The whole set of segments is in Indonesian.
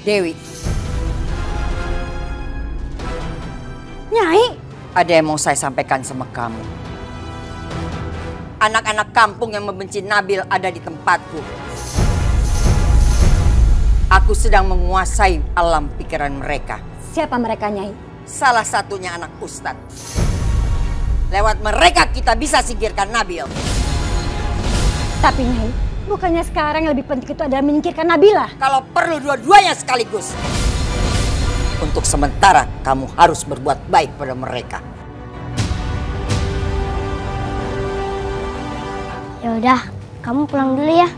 Dewi. Nyai, ada yang mau saya sampaikan sama kamu. Anak-anak kampung yang membenci Nabil ada di tempatku. Aku sedang menguasai alam pikiran mereka. siapa mereka, Nyai? Salah satunya anak Ustadz. Lewat mereka kita bisa singkirkan Nabil. Tapi Nyai, bukannya sekarang yang lebih penting itu adalah menyingkirkan Nabila? Kalau perlu dua-duanya sekaligus. Untuk sementara kamu harus berbuat baik pada mereka. Ya udah, kamu pulang dulu ya.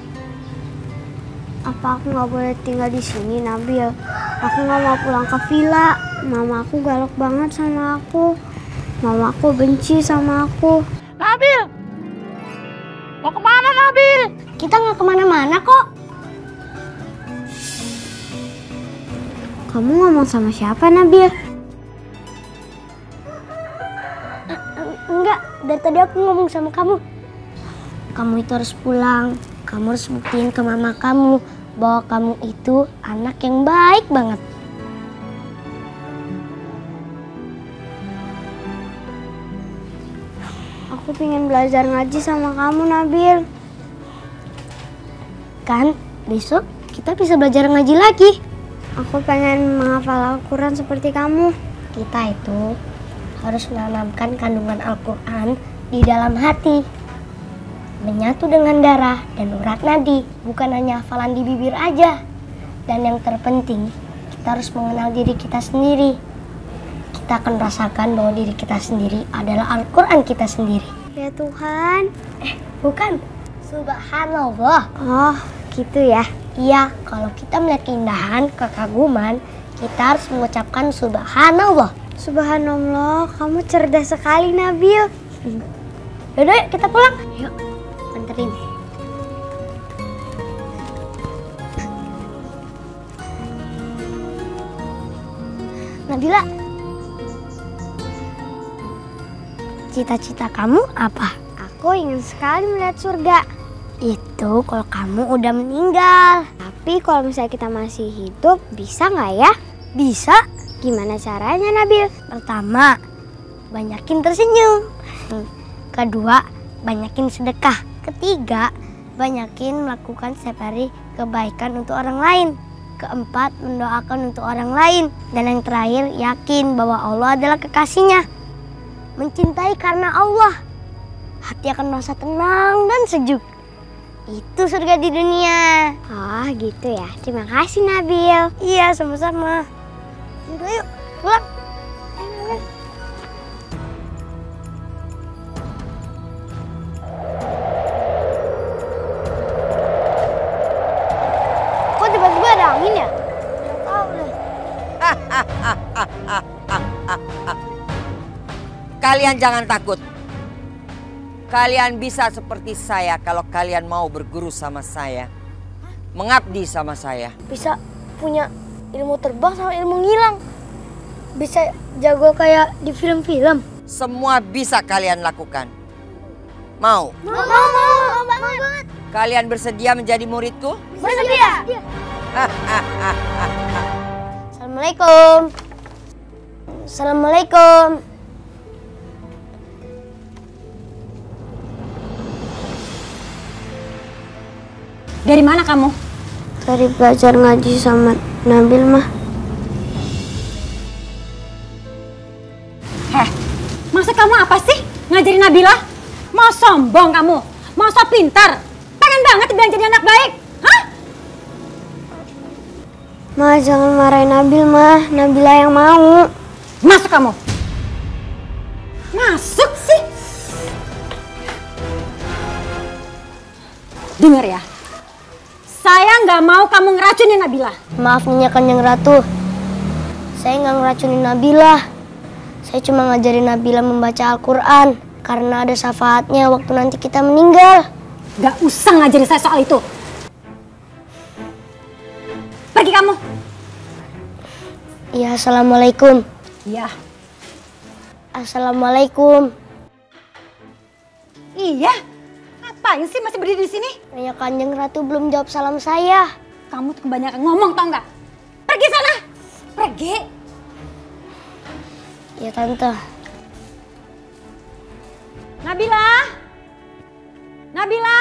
Apa aku nggak boleh tinggal di sini, Nabil? Aku nggak mau pulang ke villa. Mama aku galak banget sama aku. Mama aku benci sama aku. Nabil! Mau kemana, Nabil? Kita nggak kemana-mana kok. Kamu ngomong sama siapa, Nabil? Enggak, dari tadi aku ngomong sama kamu. Kamu itu harus pulang. Kamu harus buktiin ke mama kamu bahwa kamu itu anak yang baik banget. Aku pengen belajar ngaji sama kamu, Nabil. Kan besok kita bisa belajar ngaji lagi. Aku pengen menghafal Al-Quran seperti kamu. Kita itu harus menanamkan kandungan Al-Quran di dalam hati. Menyatu dengan darah dan urat nadi, bukan hanya hafalan di bibir aja. Dan yang terpenting, kita harus mengenal diri kita sendiri. Kita akan rasakan bahwa diri kita sendiri adalah Al-Quran kita sendiri. Ya Tuhan. Bukan. Subhanallah. Oh, gitu ya. Iya, kalau kita melihat keindahan, kekaguman, kita harus mengucapkan Subhanallah. Subhanallah, kamu cerdas sekali, Nabil. Yaudah, yuk kita pulang. Yuk, anterin. Nabila, cita-cita kamu apa? Aku ingin sekali melihat surga. Itu kalau kamu udah meninggal. Tapi kalau misalnya kita masih hidup, bisa nggak ya? Bisa. Gimana caranya, Nabil? Pertama, banyakin tersenyum. Kedua, banyakin sedekah. Ketiga, banyakin melakukan setiap hari kebaikan untuk orang lain. Keempat, mendoakan untuk orang lain. Dan yang terakhir, yakin bahwa Allah adalah kekasihnya. Mencintai karena Allah. Hati akan merasa tenang dan sejuk. Itu surga di dunia. Oh gitu ya. Terima kasih, Nabil. Iya, sama-sama. Yaudah yuk, pulang. Ayo, kok tiba-tiba ada angin ya? Nggak tahu deh. Kalian jangan takut. Kalian bisa seperti saya kalau kalian mau berguru sama saya. Mengabdi sama saya. Bisa punya ilmu terbang sama ilmu ngilang. Bisa jago kayak di film-film. Semua bisa kalian lakukan. Mau? Mau banget. Kalian bersedia menjadi muridku? Bersedia. Assalamualaikum. Assalamualaikum. Dari mana kamu? Dari belajar ngaji sama Nabil, mah. Maksud kamu apa sih? Ngajarin Nabila? Mau sombong kamu? Mau sok pintar? Pengen banget dibilang jadi anak baik? Hah? Ma, jangan marahin Nabil, mah. Nabila yang mau. Masuk kamu. Masuk sih. Dengar ya. Saya nggak mau kamu ngeracunin Nabila. Maaf Nyonya Kanjeng Ratu. Saya nggak ngeracunin Nabila. Saya cuma ngajarin Nabila membaca Al-Quran. Karena ada syafaatnya waktu nanti kita meninggal. Nggak usah ngajarin saya soal itu. Pergi kamu. Iya, Assalamualaikum. Iya. Assalamualaikum. Iya. Ngapain sih masih berdiri di sini? Nyonya Kanjeng Ratu belum jawab salam saya. Kamu tuh kebanyakan ngomong, tau nggak? Pergi sana. Pergi. Ya Tante. Nabila. Nabila.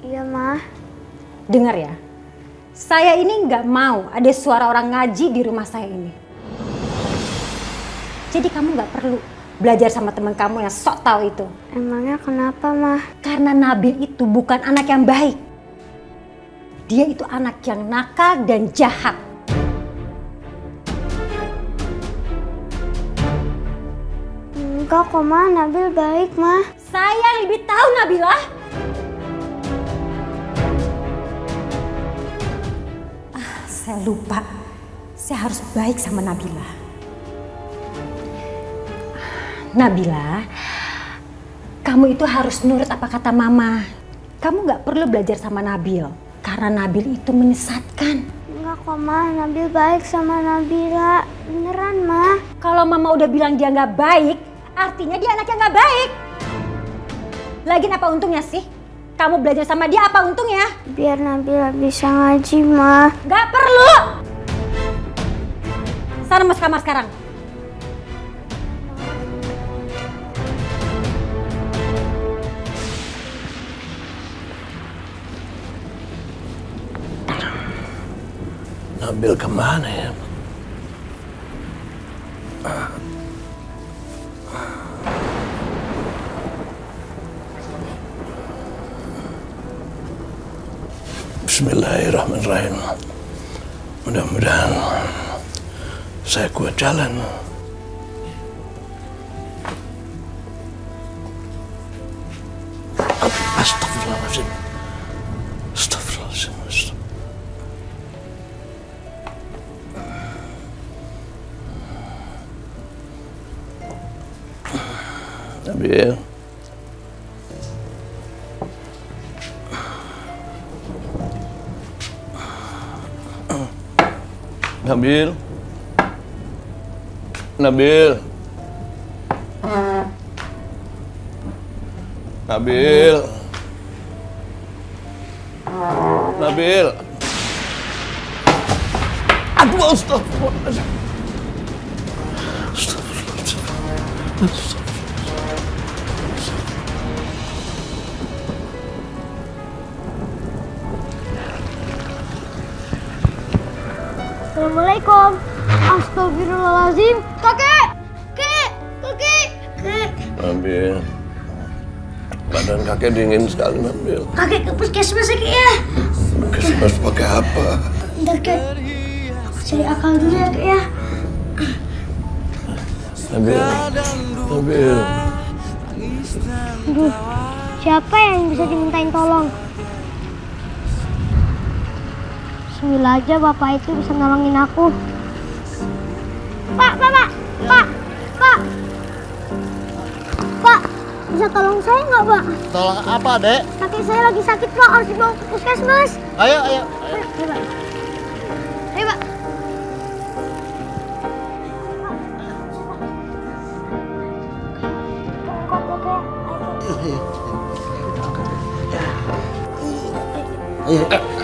Iya Ma. Dengar ya. Saya ini nggak mau ada suara orang ngaji di rumah saya ini. Jadi kamu nggak perlu belajar sama teman kamu yang sok tahu itu. Emangnya kenapa Ma? Karena Nabil itu bukan anak yang baik. Dia itu anak yang nakal dan jahat. Enggak kok Ma, Nabil baik Ma. Saya lebih tahu Nabila. Saya lupa. Saya harus baik sama Nabila. Nabila, kamu itu harus nurut apa kata Mama. Kamu gak perlu belajar sama Nabil. Karena Nabil itu menyesatkan. Enggak kok Ma, Nabil baik sama Nabila. Beneran Ma. Kalau Mama udah bilang dia gak baik, artinya dia anak yang gak baik. Lagian apa untungnya sih? Kamu belajar sama dia apa untungnya? Biar Nabila bisa ngaji Ma. Gak perlu. Sana masuk kamar sekarang. Nabil kemana ya? Bismillahirrahmanirrahim. Mudah-mudahan saya kuat jalan. Astagfirullahaladzim. Astagfirullahaladzim. Nabil. Nabil. Nabil. Nabil. Nabil. Aduh, astagfirullahaladzim. Astagfirullahaladzim. Assalamualaikum. Astagfirullahaladzim. Kakek! Kakek! Nabil. Badan kakek dingin sekali, Nabil. Kakek ke puskesmas ya? Puskesmas pakai apa? Bentar Kek. Aku cari akal dulu ya Kek ya. Nabil. Nabil. Aduh, siapa yang bisa dimintain tolong? Bismillah aja bapak itu bisa nolongin aku. Pak! Pak, bisa tolong saya nggak, Pak? Tolong apa, Dek? Kakek saya lagi sakit, Pak. Harus dibawa ke puskesmas. Ayo. Ayo, Pak. Ayo, Pak. Ayo.